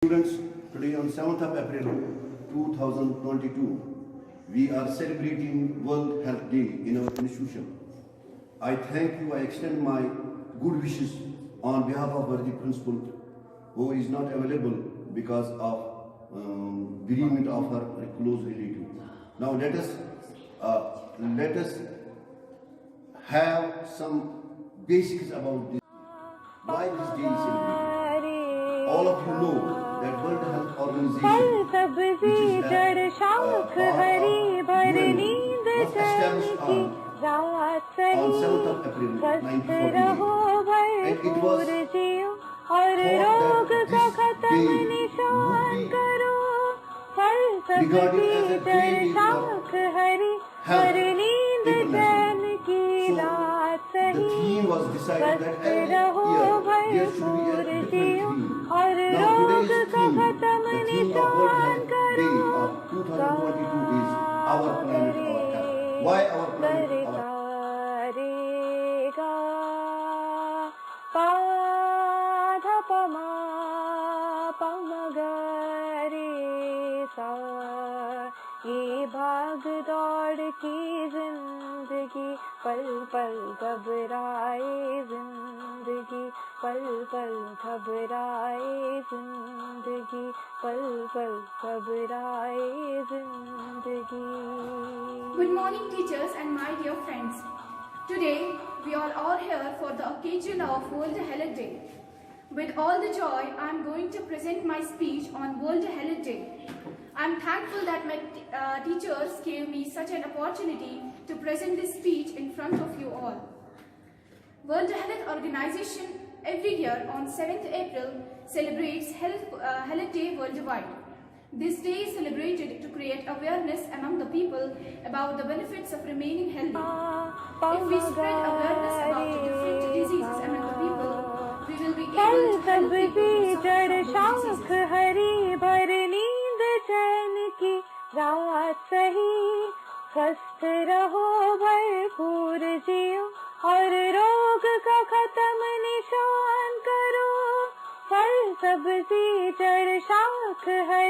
Students, today on 7th of April 2022, we are celebrating World Health Day in our institution. I thank you, I extend my good wishes on behalf of our principal who is not available because of bereavement of her close relative. Now let us have some basics about this. Why this day is celebrated? All of you know that World Health Organization, which is a part of UN, was established on 7th of April 1948, and it was thought that this day would be regarded as a great day for health internationally. So the theme was decided that every year there should be a different theme. Now today's theme, the theme of World Health Day of 2022 is Our Planet, Our Health. Why Our Planet, Our Health? ये भाग दौड़ की जिंदगी पल पल घबराए जिंदगी पल पल घबराए जिंदगी पल पल घबराए जिंदगी. Good morning, teachers and my dear friends. Today we are all here for the occasion of World Health Day. With all the joy, I am going to present my speech on World Health Day. I am thankful that my teachers gave me such an opportunity to present this speech in front of you all. World Health Organization every year on 7th April celebrates Health Day worldwide. This day is celebrated to create awareness among the people about the benefits of remaining healthy. If we spread awareness about the different diseases among the people, we will be able to help people who suffer from diseases. चैन की रात सही स्वस्थ रहो भरपूर जियो और रोग का खत्म निशान करो फल सब्जी जड़ शाख है